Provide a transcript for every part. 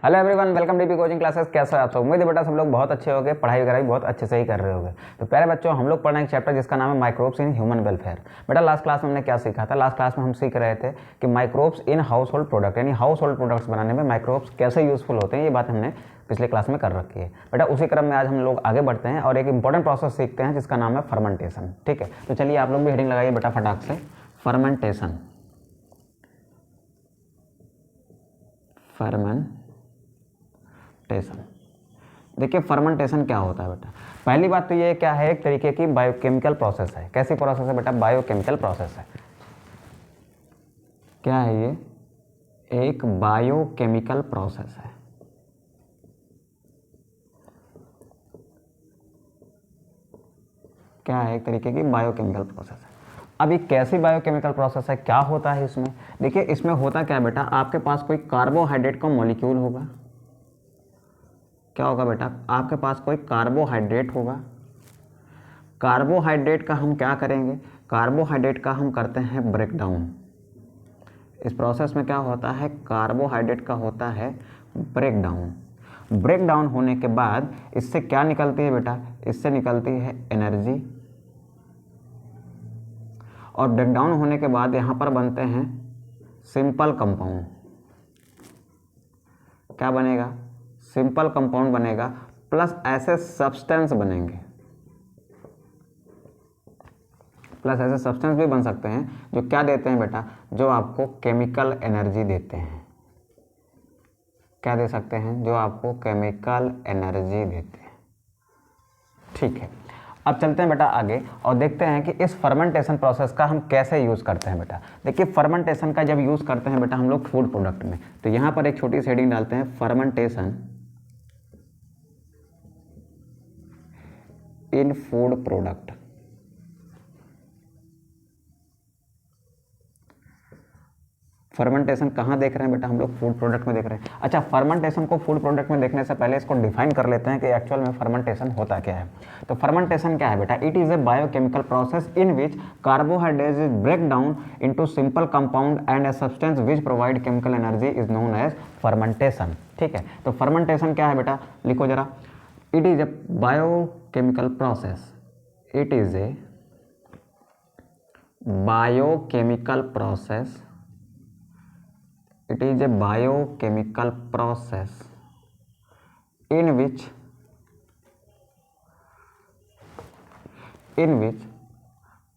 Hello everyone, welcome DP coaching classes. कैसे आप सब? उम्मीद है बेटा सब लोग बहुत अच्छे होंगे, पढ़ाई वगैरह भी बहुत अच्छे से ही कर रहे होंगे। तो प्यारे बच्चों, हम लोग पढ़ रहे हैं एक चैप्टर जिसका नाम है माइक्रोब्स इन ह्यूमन वेलफेयर। बेटा लास्ट क्लास में हमने क्या सीखा था? लास्ट क्लास में हम सीख रहे थे कि microbes in house hold product, यानी हाउस होल्ड प्रोडक्ट्स बनाने में माइक्रोब्स कैसे यूजफुल होते हैं, ये बात हमने पिछले क्लास में कर रखी है। बेटा उसी क्रम में आज हम लोग आगे बढ़ते हैं और एक इंपॉर्टेंट प्रोसेस सीखते हैं जिसका नाम है फर्मेंटेशन। ठीक है, तो चलिए आप लोग भी हेडिंग लगाइए बेटा फटाक से। Fermentation, fermentation. देखिए फर्मेंटेशन क्या होता है बेटा। पहली बात तो ये क्या है, एक तरीके की बायोकेमिकल प्रोसेस है। कैसी प्रोसेस है बेटा? बायोकेमिकल प्रोसेस है। क्या है ये? एक बायोकेमिकल प्रोसेस है। क्या है? एक तरीके की बायोकेमिकल प्रोसेस है। अब ये कैसी बायोकेमिकल प्रोसेस है, क्या होता है इसमें? देखिए इसमें होता क्या है बेटा, आपके पास कोई कार्बोहाइड्रेट का मॉलिक्यूल होगा। क्या होगा बेटा? आपके पास कोई कार्बोहाइड्रेट होगा। कार्बोहाइड्रेट का हम क्या करेंगे? कार्बोहाइड्रेट का हम करते हैं ब्रेकडाउन। इस प्रोसेस में क्या होता है? कार्बोहाइड्रेट का होता है ब्रेकडाउन। ब्रेकडाउन होने के बाद इससे क्या निकलती है बेटा? इससे निकलती है एनर्जी। और ब्रेकडाउन होने के बाद यहाँ पर बनते हैं सिंपल कंपाउंड। क्या बनेगा? सिंपल कंपाउंड बनेगा, प्लस ऐसे सब्सटेंस बनेंगे। प्लस ऐसे सब्सटेंस भी बन सकते हैं जो क्या देते हैं बेटा? जो आपको केमिकल एनर्जी देते हैं। क्या दे सकते हैं? जो आपको केमिकल एनर्जी देते हैं। ठीक है, अब चलते हैं बेटा आगे और देखते हैं कि इस फर्मेंटेशन प्रोसेस का हम कैसे यूज़ करते हैं बेटा। देखिए फर्मेंटेशन का जब यूज़ करते हैं बेटा हम लोग फूड प्रोडक्ट में, तो यहाँ पर एक छोटी सी हेडिंग डालते हैं, फर्मेंटेशन इन फूड प्रोडक्ट। फर्मेंटेशन कहाँ देख रहे हैं बेटा? हम लोग फूड प्रोडक्ट में देख रहे हैं। अच्छा, फर्मेंटेशन को फूड प्रोडक्ट में देखने से पहले इसको डिफाइन कर लेते हैं कि एक्चुअल में फर्मेंटेशन होता क्या है। तो फर्मेंटेशन क्या है बेटा? It is a biochemical process in which carbohydrate is break down into simple compound and a substance which provide chemical energy is known as fermentation. ठीक है, तो फर्मेंटेशन क्या है बेटा? लिखो जरा। It is a biochemical process. It is a biochemical process. It is a biochemical process in which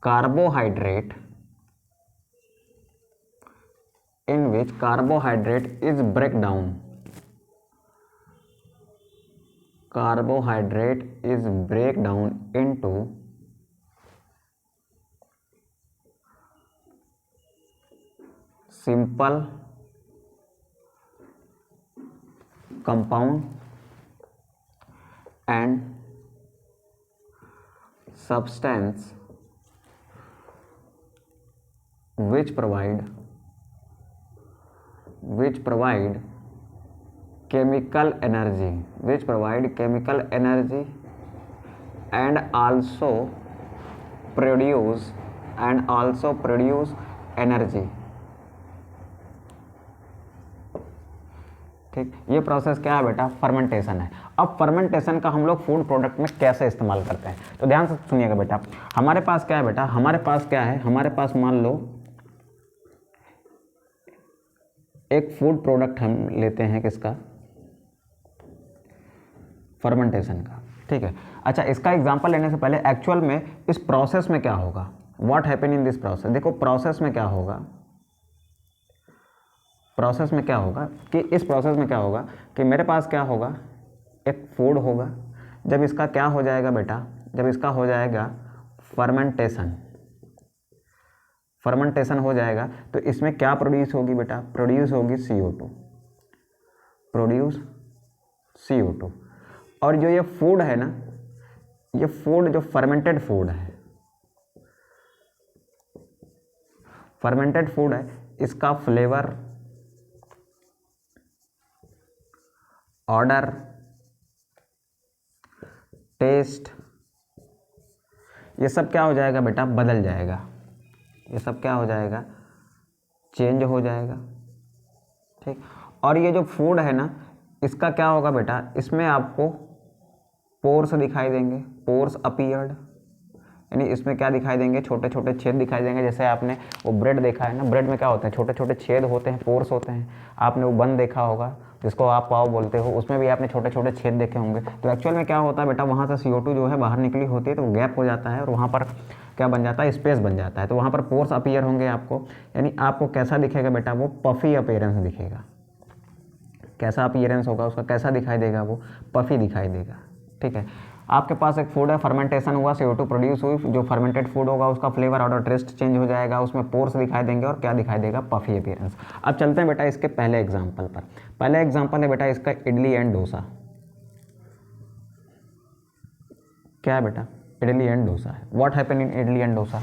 carbohydrate is break down. Carbohydrate is break down into simple compound and substance which provide chemical energy and also produce energy। ठीक, ये process क्या है बेटा? Fermentation है। अब fermentation का हम लोग फूड प्रोडक्ट में कैसे इस्तेमाल करते हैं, तो ध्यान से सुनिएगा बेटा। हमारे पास क्या है बेटा? हमारे पास क्या है? हमारे पास मान लो एक फूड प्रोडक्ट हम लेते हैं, किसका? फर्मेंटेशन का। ठीक है, अच्छा इसका एग्जांपल लेने से पहले एक्चुअल में इस प्रोसेस में क्या होगा? What happen in this process? देखो प्रोसेस में क्या होगा, प्रोसेस में क्या होगा कि इस प्रोसेस में क्या होगा कि मेरे पास क्या होगा? एक फूड होगा। जब इसका क्या हो जाएगा बेटा? जब इसका हो जाएगा फर्मेंटेशन हो जाएगा तो इसमें क्या प्रोड्यूस होगी बेटा? प्रोड्यूस होगी CO2। और जो ये फूड है ना, ये फूड जो फर्मेंटेड फूड है, इसका फ्लेवर, ऑर्डर, टेस्ट, ये सब क्या हो जाएगा बेटा? बदल जाएगा। ये सब क्या हो जाएगा? चेंज हो जाएगा। ठीक, और ये जो फूड है ना, इसका क्या होगा बेटा, इसमें आपको पोर्स दिखाई देंगे, पोर्स अपीयर्ड, यानी इसमें क्या दिखाई देंगे, छोटे छोटे छेद दिखाई देंगे। जैसे आपने वो ब्रेड देखा है ना, ब्रेड में क्या होते हैं, छोटे छोटे छेद होते हैं, पोर्स होते हैं। आपने वो बन देखा होगा जिसको आप पाव बोलते हो, उसमें भी आपने छोटे छोटे छेद देखे होंगे। तो एक्चुअल में क्या होता है बेटा, वहाँ से CO2 जो है बाहर निकली होती है, तो गैप हो जाता है और वहाँ पर क्या बन जाता है, स्पेस बन जाता है। तो वहाँ पर पोर्स अपीयर होंगे आपको, यानी आपको कैसा दिखेगा बेटा, वो पफी अपीयरेंस दिखेगा। कैसा अपीयरेंस होगा उसका, कैसा दिखाई देगा, वो पफी दिखाई देगा। ठीक है, आपके पास एक फूड है, फर्मेंटेशन हुआ, CO2 प्रोड्यूस हुई, जो फर्मेंटेड फूड होगा उसका फ्लेवर ऑर्डर टेस्ट चेंज हो जाएगा, उसमें पोर्स दिखाई देंगे और क्या दिखाई देगा, पफी अपीयरेंस। अब चलते हैं बेटा इसके पहले एग्जाम्पल पर। पहले एग्जाम्पल है बेटा इसका इडली एंड डोसा। क्या है बेटा, इडली एंड डोसा है। What happen in idli and dosa?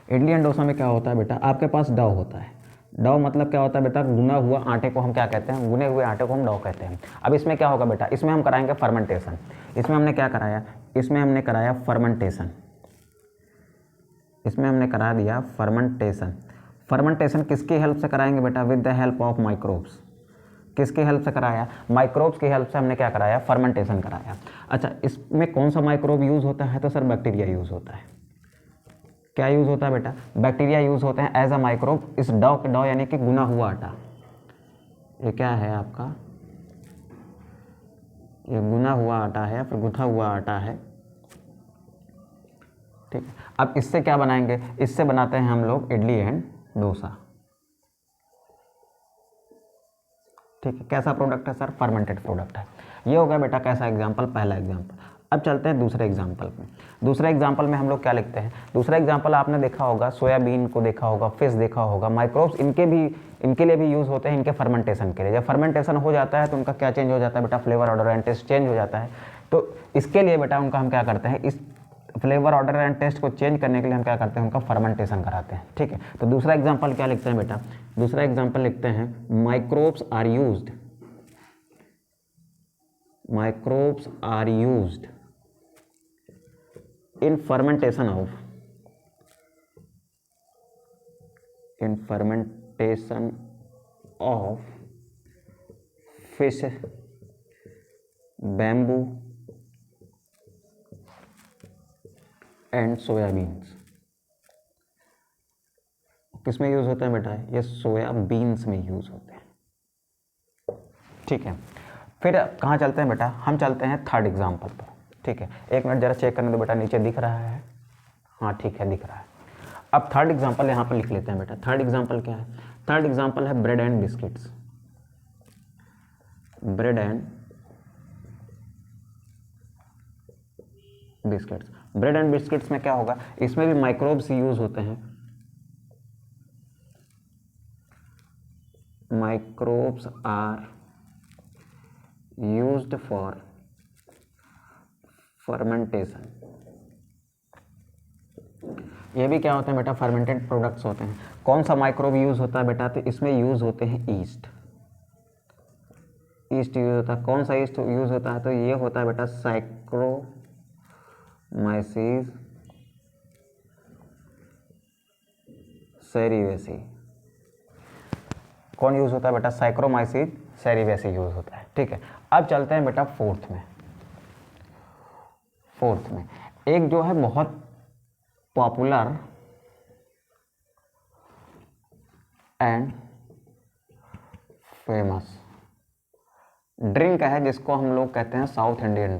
Idli and dosa में क्या होता है बेटा, आपके पास डो होता है। डो मतलब क्या होता है बेटा, गुना हुआ आटे को हम क्या कहते हैं, गुने हुए आटे को हम डो कहते हैं। अब इसमें क्या होगा बेटा, इसमें हम कराएंगे फर्मेंटेशन। इसमें हमने क्या कराया, इसमें हमने कराया फर्मेंटेशन। इसमें हमने करा दिया फर्मेंटेशन। फर्मेंटेशन किसकी हेल्प से कराएंगे बेटा, with the help of microbes. किसकी हेल्प से कराया, माइक्रोब्स की हेल्प से हमने क्या कराया, फर्मेंटेशन कराया। अच्छा, इसमें कौन सा माइक्रोब यूज़ होता है, तो सर बैक्टीरिया यूज़ होता है। क्या यूज़ होता है बेटा, बैक्टीरिया यूज़ होते हैं एज अ माइक्रोब इस डो यानी कि गुना हुआ आटा। ये क्या है आपका, ये गुना हुआ आटा है या फिर गुथा हुआ आटा है। ठीक है, अब इससे क्या बनाएंगे, इससे बनाते हैं हम लोग इडली एंड डोसा। ठीक है, कैसा प्रोडक्ट है सर, फर्मेंटेड प्रोडक्ट है। ये हो गया बेटा कैसा एग्जाम्पल, पहला एग्जाम्पल। अब चलते हैं दूसरे एग्जाम्पल में। दूसरे एग्जाम्पल में हम लोग क्या लिखते हैं, दूसरा एग्जाम्पल आपने देखा होगा, सोयाबीन को देखा होगा, फिश देखा होगा। माइक्रोब्स इनके लिए भी यूज़ होते हैं, इनके फर्मेंटेशन के लिए। जब फर्मेंटेशन हो जाता है तो उनका क्या चेंज हो जाता है बेटा, flavour order and taste change हो जाता है। तो इसके लिए बेटा उनका हम क्या करते हैं, इस फ्लेवर ऑर्डर एंड टेस्ट को चेंज करने के लिए हम क्या करते हैं, उनका फर्मेंटेशन कराते हैं। ठीक है, तो दूसरा एग्जाम्पल क्या लिखते हैं बेटा, दूसरा एग्जाम्पल लिखते हैं microbes are used, microbes are used in fermentation of fish, bamboo and soybeans। किस में यूज होता है बेटा, ये सोयाबीन्स में यूज होते हैं। ठीक है, फिर कहाँ चलते हैं बेटा, हम चलते हैं थर्ड एग्जाम्पल पर। ठीक है, एक मिनट जरा चेक करने दो बेटा, नीचे दिख रहा है, हाँ ठीक है दिख रहा है। अब थर्ड एग्जाम्पल यहाँ पर लिख लेते हैं बेटा। थर्ड एग्जाम्पल क्या है, थर्ड एग्जाम्पल है bread and biscuits. Bread and biscuits, bread and biscuits में क्या होगा, इसमें भी माइक्रोब्स यूज होते हैं। Microbes are used for fermentation। ये भी क्या होते हैं बेटा, फर्मेंटेड प्रोडक्ट्स होते हैं। कौन सा माइक्रोब यूज होता है बेटा, तो इसमें यूज होते हैं ईस्ट। ईस्ट यूज होता है, कौन सा ईस्ट यूज होता है, तो ये होता है बेटा साइक्रोमाइसीस सेरिवेसी। कौन यूज होता है बेटा, साइक्रोमाइसीस सेरिवेसी यूज होता है। ठीक है, अब चलते हैं बेटा फोर्थ में। फोर्थ में एक जो है बहुत पॉपुलर एंड फेमस ड्रिंक है, जिसको हम लोग कहते हैं साउथ इंडियन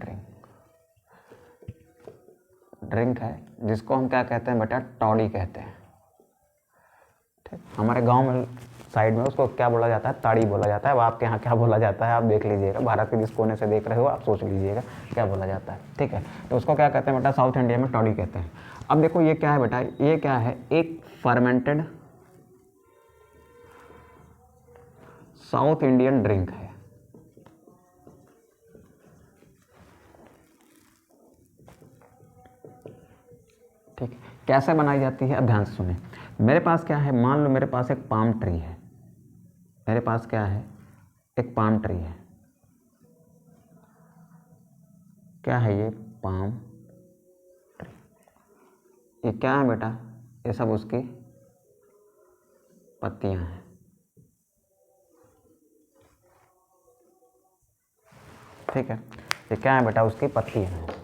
ड्रिंक है, जिसको हम क्या कहते हैं बेटा, टॉडी कहते हैं। ठीक, हमारे गांव में साइड में उसको क्या बोला जाता है, ताड़ी बोला जाता है। अब आपके यहाँ क्या बोला जाता है आप देख लीजिएगा, भारत के जिस कोने से देख रहे हो आप सोच लीजिएगा क्या बोला जाता है। ठीक है, तो उसको क्या कहते हैं बेटा, साउथ इंडिया में टॉडी कहते हैं। अब देखो ये क्या है बेटा, ये क्या है, एक फर्मेंटेड साउथ इंडियन ड्रिंक है। ठीक, कैसे बनाई जाती है, अब ध्यान से सुने। मेरे पास क्या है, मान लो मेरे पास एक पाम ट्री है। मेरे पास क्या है, एक पाम ट्री है। क्या है ये, पाम ट्री। ये क्या है बेटा, ये सब उसकी पत्तियां हैं। ठीक है, ये क्या है बेटा, उसकी पत्ती है।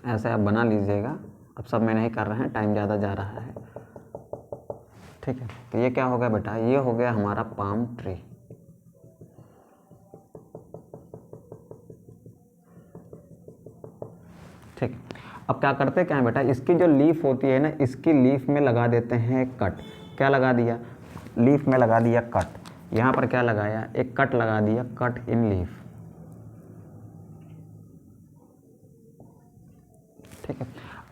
ऐसे आप बना लीजिएगा, अब सब में नहीं कर रहे हैं, टाइम ज़्यादा जा रहा है। ठीक है, तो ये क्या हो गया बेटा, ये हो गया हमारा पाम ट्री। ठीक, अब क्या करते क्या है बेटा, इसकी जो लीफ होती है ना, इसकी लीफ में लगा देते हैं एक कट। क्या लगा दिया, लीफ में लगा दिया कट। यहाँ पर क्या लगाया, एक कट लगा दिया, कट इन लीफ। ठीक है,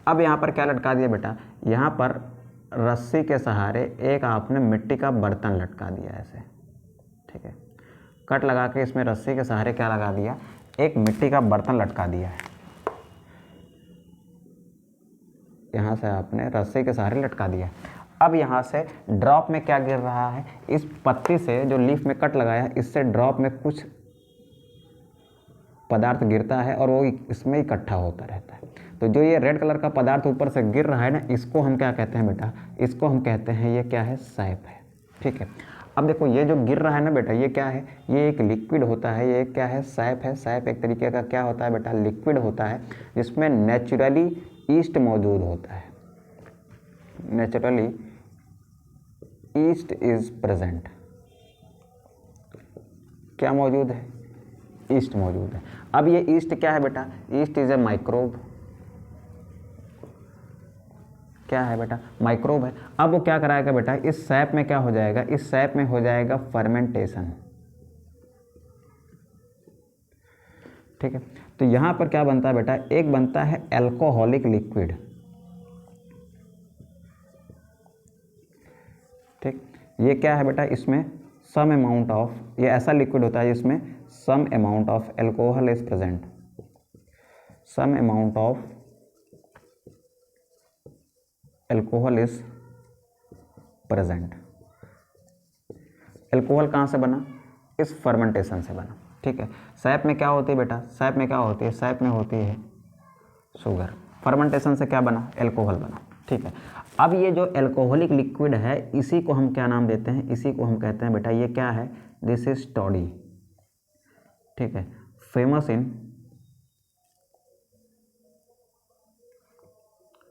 अब यहाँ पर क्या लटका दिया बेटा, यहाँ पर रस्सी के सहारे एक आपने मिट्टी का बर्तन लटका दिया ऐसे। ठीक है, कट लगा के इसमें रस्सी के सहारे क्या लगा दिया, एक मिट्टी का बर्तन लटका दिया है। यहाँ से आपने रस्सी के सहारे लटका दिया। अब यहाँ से ड्रॉप में क्या गिर रहा है, इस पत्ती से जो लीफ में कट लगाया है, इससे ड्रॉप में कुछ पदार्थ गिरता है और वो इसमें इकट्ठा होता रहता है। तो जो ये रेड कलर का पदार्थ ऊपर से गिर रहा है ना, इसको हम क्या कहते हैं बेटा, इसको हम कहते हैं, ये क्या है, सैप है। ठीक है, अब देखो ये जो गिर रहा है ना बेटा, ये क्या है, ये एक लिक्विड होता है, ये क्या है, सैप है। सैप एक तरीके का क्या होता है बेटा, लिक्विड होता है, जिसमें नेचुरली ईस्ट मौजूद होता है। Naturally east is present. क्या मौजूद है, ईस्ट मौजूद है। अब ये ईस्ट क्या है बेटा, ईस्ट इज ए माइक्रोब। क्या है बेटा, माइक्रोब है। अब वो क्या कराएगा बेटा, इस सैप में क्या हो जाएगा, इस सैप में हो जाएगा फर्मेंटेशन। ठीक है, तो यहां पर क्या बनता है बेटा, एक बनता है एल्कोहलिक लिक्विड। ठीक, ये क्या है बेटा, इसमें सम अमाउंट ऑफ, ये ऐसा लिक्विड होता है जिसमें some amount of alcohol is present. Some amount of alcohol is present. Alcohol कहाँ से बना, इस फर्मेंटेशन से बना। ठीक है, सैप में क्या होती है बेटा, सैप में क्या होती है, सैप में होती है शुगर। फर्मेंटेशन से क्या बना, एल्कोहल बना। ठीक है, अब ये जो एल्कोहलिक लिक्विड है, इसी को हम क्या नाम देते हैं, इसी को हम कहते हैं बेटा, ये क्या है, दिस इज टॉडी। ठीक है, famous in,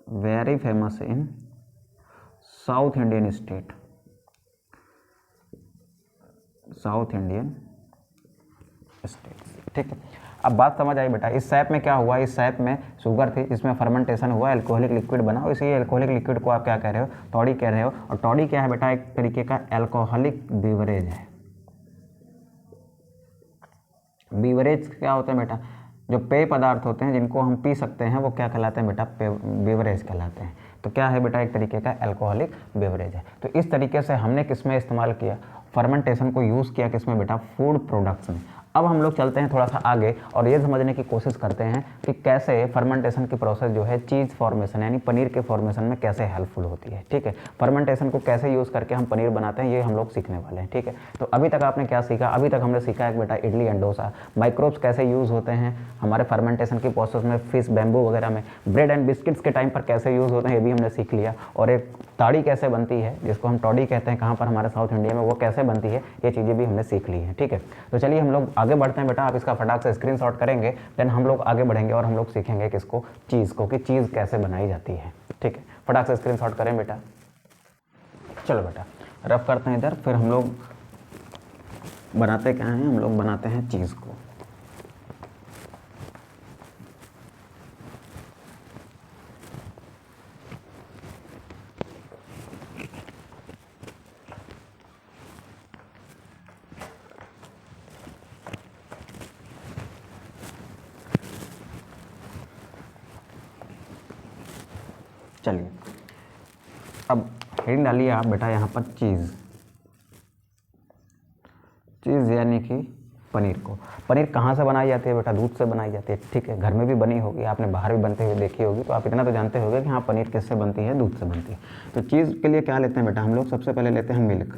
very famous in south Indian state, south Indian state. ठीक है, अब बात समझ आई बेटा, इस सैप में क्या हुआ, इस सैप में शुगर थी, इसमें फर्मेंटेशन हुआ, एल्कोहलिक लिक्विड बना, और इसी एल्कोहलिक लिक्विड को आप क्या कह रहे हो, टॉडी कह रहे हो। और टॉडी क्या है बेटा, एक तरीके का एल्कोहलिक बीवरेज है। बीवरेज क्या होते हैं बेटा, जो पेय पदार्थ होते हैं जिनको हम पी सकते हैं, वो क्या कहलाते हैं बेटा, बीवरेज कहलाते हैं। तो क्या है बेटा, एक तरीके का एल्कोहलिक बेवरेज है। तो इस तरीके से हमने किसमें इस्तेमाल किया, फर्मेंटेशन को यूज़ किया किसमें बेटा, फूड प्रोडक्ट्स में। अब हम लोग चलते हैं थोड़ा सा आगे और ये समझने की कोशिश करते हैं कि कैसे फर्मेंटेशन की प्रोसेस जो है चीज़ फॉर्मेशन यानी पनीर के फॉर्मेशन में कैसे हेल्पफुल होती है। ठीक है, फर्मेंटेशन को कैसे यूज़ करके हम पनीर बनाते हैं, ये हम लोग सीखने वाले हैं। ठीक है, तो अभी तक आपने क्या सीखा, अभी तक हमने सीखा है बेटा इडली एंड डोसा, माइक्रोब्स कैसे यूज़ होते हैं हमारे फर्मेंटेशन की प्रोसेस में, फिश, बैम्बू वगैरह में, ब्रेड एंड बिस्किट्स के टाइम पर कैसे यूज़ होते हैं ये भी हमने सीख लिया, और एक ताड़ी कैसे बनती है जिसको हम टॉडी कहते हैं कहाँ पर, हमारे साउथ इंडिया में, वो कैसे बनती है, ये चीज़ें भी हमने सीख ली हैं। ठीक है, तो चलिए हम लोग आगे बढ़ते हैं बेटा, आप इसका फटाक से स्क्रीनशॉट करेंगे, देन हम लोग आगे बढ़ेंगे और हम लोग सीखेंगे किसको, चीज़ को, कि चीज़ कैसे बनाई जाती है। ठीक है, फटाक से स्क्रीनशॉट करें बेटा। चलो बेटा रफ करते हैं इधर, फिर हम लोग बनाते क्या हैं, हम लोग बनाते हैं चीज़ को। चलिए अब हेडिंग डालिए आप बेटा यहाँ पर चीज़, चीज़ यानी कि पनीर को। पनीर कहाँ से बनाई जाती है बेटा, दूध से बनाई जाती है। ठीक है, घर में भी बनी होगी, आपने बाहर भी बनते हुए देखी होगी, तो आप इतना तो जानते होंगे कि हाँ पनीर किससे बनती है, दूध से बनती है। तो चीज़ के लिए क्या लेते हैं बेटा हम लोग, सबसे पहले लेते हैं मिल्क।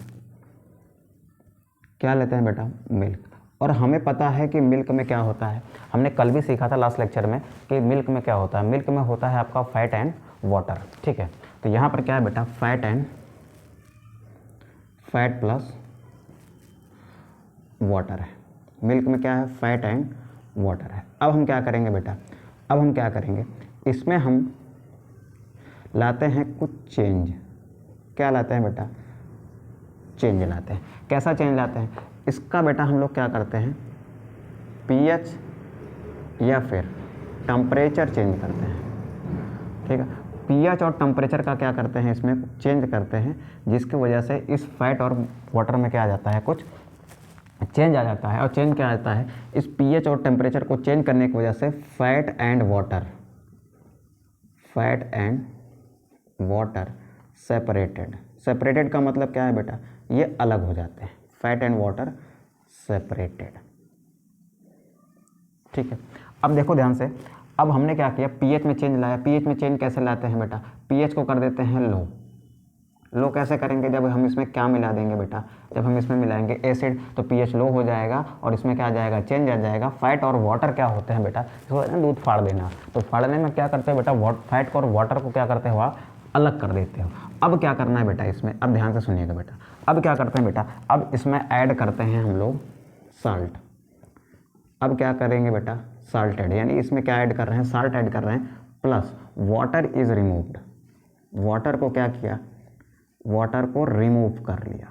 क्या लेते हैं बेटा, मिल्क। और हमें पता है कि मिल्क में क्या होता है, हमने कल भी सीखा था लास्ट लेक्चर में कि मिल्क में क्या होता है। मिल्क में होता है आपका फैट एंड वाटर, ठीक है। तो यहाँ पर क्या है बेटा, फैट प्लस वाटर है। मिल्क में क्या है, फैट एंड वाटर है। अब हम क्या करेंगे बेटा, अब हम क्या करेंगे, इसमें हम लाते हैं कुछ चेंज। क्या लाते हैं बेटा, चेंज लाते हैं। कैसा चेंज लाते हैं, इसका बेटा हम लोग क्या करते हैं, पीएच या फिर टेम्परेचर चेंज करते हैं, ठीक है। पीएच और टेम्परेचर का क्या करते हैं, इसमें चेंज करते हैं, जिसकी वजह से इस फैट और वाटर में क्या आ जाता है, कुछ चेंज आ जाता है। और चेंज क्या आता है, इस पीएच और टेम्परेचर को चेंज करने की वजह से फैट एंड वाटर सेपरेटेड का मतलब क्या है बेटा, ये अलग हो जाते हैं, फैट एंड वाटर सेपरेटेड, ठीक है। अब देखो ध्यान से, अब हमने क्या किया, पीएच में चेंज लाया। पीएच में चेंज कैसे लाते हैं बेटा, पीएच को कर देते हैं लो कैसे करेंगे, जब हम इसमें क्या मिला देंगे बेटा, जब हम इसमें मिलाएंगे एसिड तो पीएच लो हो जाएगा और इसमें क्या आ जाएगा, चेंज आ जाएगा। फैट और वाटर क्या होते हैं बेटा, इसको दूध फाड़ देना, तो फाड़ने में क्या करते हैं बेटा, फैट और वाटर को क्या करते हो आप, अलग कर देते हो। अब क्या करना है बेटा इसमें, अब ध्यान से सुनिएगा बेटा, अब क्या करते हैं बेटा, अब इसमें ऐड करते हैं हम लोग साल्ट। अब क्या करेंगे बेटा, साल्टेड, यानी इसमें क्या ऐड कर रहे हैं, साल्ट ऐड कर रहे हैं, plus water is removed. Water को क्या किया, वाटर को रिमूव कर लिया।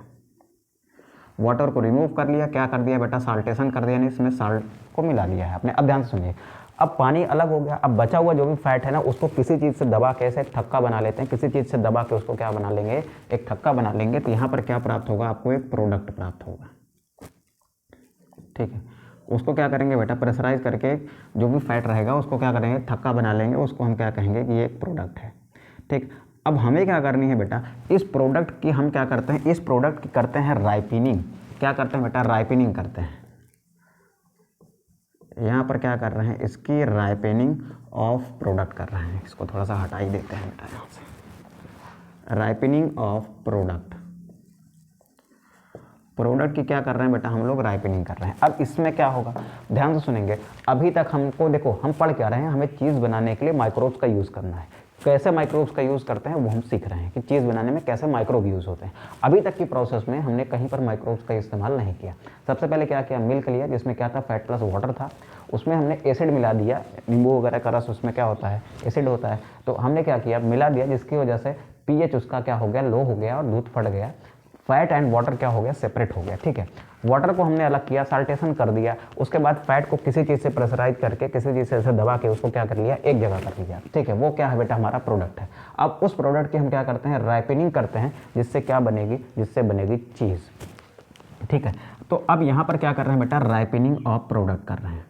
वाटर को रिमूव कर लिया, क्या कर दिया बेटा, साल्टेशन कर दिया, यानी इसमें साल्ट को मिला दिया है आपने। अब ध्यान से सुनिए, अब पानी अलग हो गया, अब बचा हुआ जो भी फैट है ना, उसको किसी चीज़ से दबा के ऐसे एक थक्का बना लेते हैं, किसी चीज़ से दबा के उसको क्या बना लेंगे, एक थक्का बना लेंगे। तो यहाँ पर क्या प्राप्त होगा, आपको एक प्रोडक्ट प्राप्त होगा, ठीक है। उसको क्या करेंगे बेटा, प्रेशराइज करके जो भी फैट रहेगा उसको क्या करेंगे, थक्का बना लेंगे, उसको हम क्या कहेंगे कि ये एक प्रोडक्ट है, ठीक। अब हमें क्या करनी है बेटा, इस प्रोडक्ट की हम क्या करते हैं, इस प्रोडक्ट की करते हैं राइपनिंग। क्या करते हैं बेटा, राइपनिंग करते हैं। यहाँ पर क्या कर रहे हैं, इसकी राइपनिंग ऑफ प्रोडक्ट कर रहे हैं। इसको थोड़ा सा हटा ही देते हैं बेटा यहाँ से। राइपनिंग ऑफ प्रोडक्ट की क्या कर रहे हैं बेटा, हम लोग राइपनिंग कर रहे हैं। अब इसमें क्या होगा, ध्यान से सुनेंगे। अभी तक हमको देखो, हम पढ़ क्या रहे हैं, हमें चीज़ बनाने के लिए माइक्रोब्स का यूज़ करना है। कैसे माइक्रोब्स का यूज़ करते हैं वो हम सीख रहे हैं कि चीज़ बनाने में कैसे माइक्रोब यूज़ होते हैं। अभी तक की प्रोसेस में हमने कहीं पर माइक्रोब्स का इस्तेमाल नहीं किया। सबसे पहले क्या किया, मिल्क लिया, जिसमें क्या था, फैट प्लस वाटर था, उसमें हमने एसिड मिला दिया, नींबू वगैरह का रस, उसमें क्या होता है, एसिड होता है। तो हमने क्या किया, मिला दिया, जिसकी वजह से पीएच उसका क्या हो गया, लो हो गया और दूध फट गया। फैट एंड वाटर क्या हो गया, सेपरेट हो गया, ठीक है। वाटर को हमने अलग किया, साल्टेशन कर दिया, उसके बाद फैट को किसी चीज़ से प्रेशराइज करके, किसी चीज़ से ऐसे दबा के उसको क्या कर लिया, एक जगह कर लिया, ठीक है। वो क्या है बेटा, हमारा प्रोडक्ट है। अब उस प्रोडक्ट की हम क्या करते हैं, राइपनिंग करते हैं, जिससे क्या बनेगी, जिससे बनेगी चीज़, ठीक है। तो अब यहाँ पर क्या कर रहे हैं बेटा, राइपनिंग ऑफ प्रोडक्ट कर रहे हैं,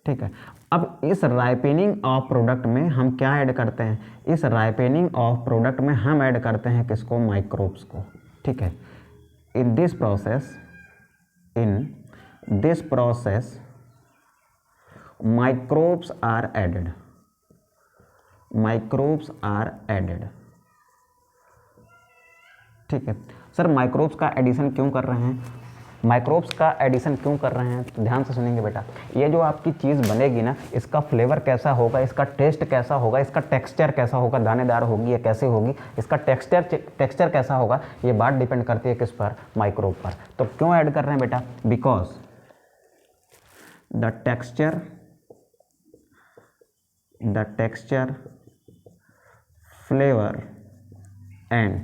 ठीक है। अब इस राइपनिंग ऑफ प्रोडक्ट में हम क्या ऐड करते हैं, इस राइपनिंग ऑफ प्रोडक्ट में हम ऐड करते हैं किसको, माइक्रोब्स को, ठीक है। In this process microbes are added, ठीक है। सर माइक्रोब्स का एडिशन क्यों कर रहे हैं, माइक्रोब्स का एडिशन क्यों कर रहे हैं, तो ध्यान से सुनेंगे बेटा। ये जो आपकी चीज़ बनेगी ना, इसका फ्लेवर कैसा होगा, इसका टेस्ट कैसा होगा, इसका टेक्सचर कैसा होगा, दानेदार होगी या कैसे होगी, इसका टेक्सचर कैसा होगा, ये बात डिपेंड करती है किस पर, माइक्रोब पर। तो क्यों ऐड कर रहे हैं बेटा, because the texture flavour and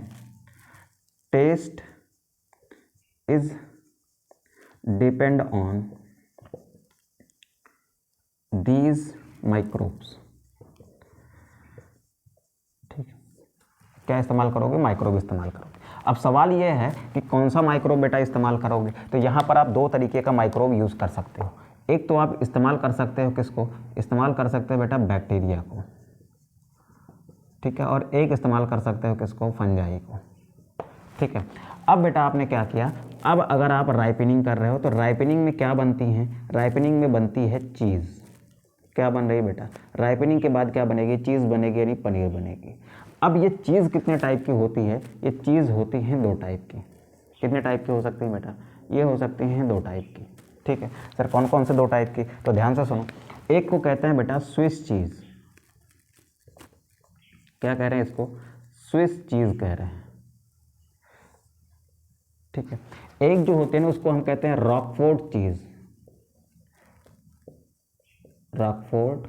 taste is depend on these microbes, ठीक है। क्या इस्तेमाल करोगे, माइक्रोब इस्तेमाल करोगे। अब सवाल ये है कि कौन सा माइक्रोब बेटा इस्तेमाल करोगे, तो यहाँ पर आप दो तरीके का माइक्रोब यूज़ कर सकते हो। एक तो आप इस्तेमाल कर सकते हो किसको, इस्तेमाल कर सकते हो बेटा बैक्टीरिया को, ठीक है, और एक इस्तेमाल कर सकते हो किसको, फंजाई को, ठीक है। अब बेटा आपने क्या किया, अब अगर आप राइपनिंग कर रहे हो तो राइपनिंग में क्या बनती है, राइपनिंग में बनती है चीज़। क्या बन रही है बेटा, राइपनिंग के बाद क्या बनेगी, चीज़ बनेगी, यानी पनीर बनेगी। अब ये चीज़ कितने टाइप की होती है, ये चीज़ होती है दो टाइप की। कितने टाइप की हो सकती है बेटा, ये हो सकती हैं दो टाइप की, ठीक है सर, कौन कौन से 2 टाइप की, तो ध्यान से सुनो। एक को कहते हैं बेटा स्विस चीज़, क्या कह रहे हैं इसको, स्विस चीज़ कह रहे हैं, ठीक है। एक जो होते हैं ना उसको हम कहते हैं रॉकफोर्ड चीज़, रॉकफोर्ड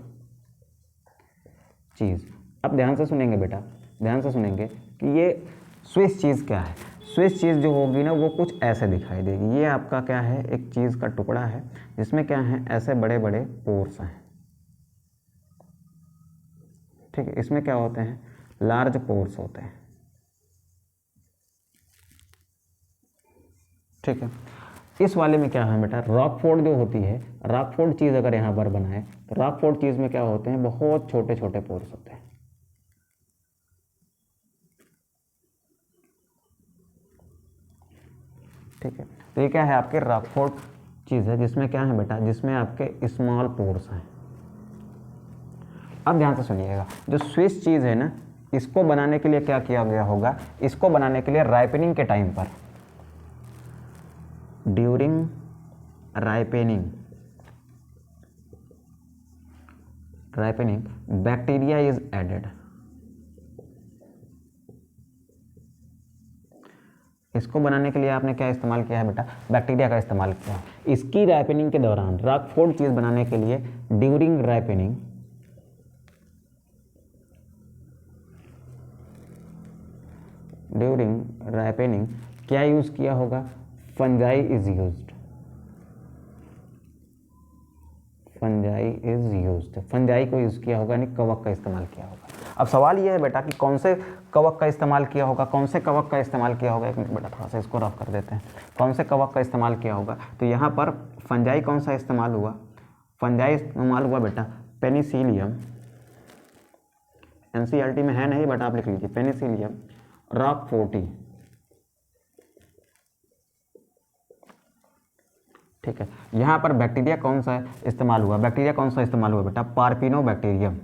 चीज़। अब ध्यान से सुनेंगे बेटा, ध्यान से सुनेंगे कि ये स्विस चीज़ क्या है। स्विस चीज़ जो होगी ना वो कुछ ऐसे दिखाई देगी। ये आपका क्या है, एक चीज़ का टुकड़ा है जिसमें क्या है, ऐसे बड़े बड़े पोर्स हैं, ठीक है। इसमें क्या होते हैं, लार्ज पोर्स होते हैं, ठीक है। इस वाले में क्या है बेटा, रॉकफोर्ड जो होती है, रॉकफोर्ड चीज़ अगर यहाँ पर बनाए तो रॉकफोर्ड चीज़ में क्या होते हैं, बहुत छोटे छोटे पोर्स होते हैं, ठीक है। तो ये क्या है, आपके रॉकफोर्ड चीज़ है जिसमें क्या है बेटा, जिसमें आपके स्मॉल पोर्स हैं। अब ध्यान से सुनिएगा, जो स्विस चीज़ है ना, इसको बनाने के लिए क्या किया गया होगा, इसको बनाने के लिए राइपनिंग के टाइम पर, during ripening, bacteria is added. इसको बनाने के लिए आपने क्या इस्तेमाल किया है बेटा, बैक्टीरिया का इस्तेमाल किया है। इसकी राइपनिंग के दौरान, रॉकफोर्ड चीज़ बनाने के लिए ड्यूरिंग राइपनिंग, क्या यूज़ किया होगा, फंजाई इज यूज्ड, फंजाई को यूज़ किया होगा, यानी कवक का इस्तेमाल किया होगा। अब सवाल ये है बेटा कि कौन से कवक का इस्तेमाल किया होगा, कौन से कवक का इस्तेमाल किया होगा। एक मिनट बेटा, थोड़ा सा इसको रफ कर देते हैं। कौन से कवक का इस्तेमाल किया होगा, तो यहाँ पर फंजाई कौन सा इस्तेमाल हुआ, फंजाई इस्तेमाल हुआ बेटा पेनिसिलियम, एनसीईआरटी में है नहीं बट आप लिख लीजिए, पेनिसिलियम रॉकफोर्टी, ठीक है। यहाँ पर बैक्टीरिया कौन सा इस्तेमाल हुआ, बैक्टीरिया कौन सा इस्तेमाल हुआ बेटा, पार्पिनोबैक्टीरियम,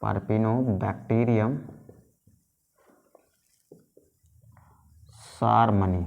पार्पिनोबैक्टीरियम सारमनी,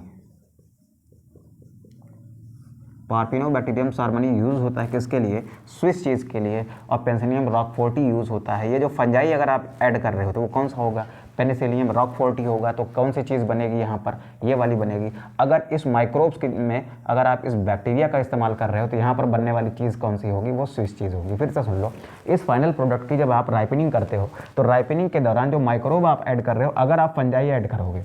पार्पिनोबैक्टीरियम सारमनी यूज़ होता है किसके लिए, स्विस चीज़ के लिए, और पेनिसिलियम रॉकफोर्टी यूज़ होता है। ये जो फंजाई अगर आप ऐड कर रहे हो तो वो कौन सा होगा, पेनिसिलियम रॉकफोर्टी होगा। तो कौन सी चीज़ बनेगी यहाँ पर, ये वाली बनेगी। अगर इस माइक्रोब्स में अगर आप इस बैक्टीरिया का इस्तेमाल कर रहे हो तो यहाँ पर बनने वाली चीज़ कौन सी होगी, वो स्विस चीज़ होगी। फिर से सुन लो, इस फाइनल प्रोडक्ट की जब आप राइपनिंग करते हो तो राइपनिंग के दौरान जो माइक्रोब आप ऐड कर रहे हो, अगर आप फंजाई ऐड करोगे,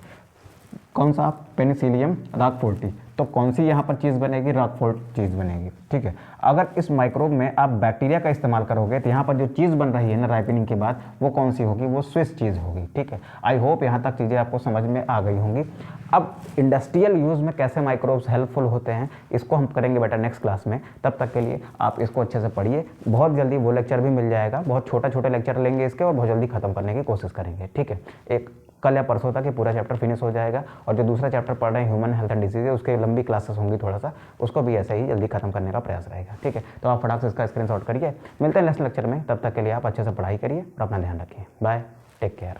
कौन सा, पेनिसिलियम रॉकफोर्टी, तो कौन सी यहाँ पर चीज़ बनेगी, रॉकफोर्ड चीज़ बनेगी, ठीक है। अगर इस माइक्रोब में आप बैक्टीरिया का इस्तेमाल करोगे तो यहाँ पर जो चीज़ बन रही है ना राइपनिंग के बाद, वो कौन सी होगी, वो स्विस चीज़ होगी, ठीक है। आई होप यहाँ तक चीज़ें आपको समझ में आ गई होंगी। अब इंडस्ट्रियल यूज़ में कैसे माइक्रोब्स हेल्पफुल होते हैं, इसको हम करेंगे बेटा नेक्स्ट क्लास में। तब तक के लिए आप इसको अच्छे से पढ़िए, बहुत जल्दी वो लेक्चर भी मिल जाएगा। बहुत छोटे लेक्चर लेंगे इसके और बहुत जल्दी खत्म करने की कोशिश करेंगे, ठीक है। एक कल या परसों तक ये पूरा चैप्टर फिनिश हो जाएगा, और जो दूसरा चैप्टर पढ़ रहे हैं ह्यूमन हेल्थ एंड डिजीज, उसके लंबी क्लासेस होंगी थोड़ा सा, उसको भी ऐसे ही जल्दी खत्म करने का प्रयास रहेगा, ठीक है। तो आप फटाक से इसका स्क्रीनशॉट करिए। मिलते हैं नेक्स्ट लेक्चर में, तब तक के लिए आप अच्छे से पढ़ाई करिए और अपना ध्यान रखिए। Bye, take care.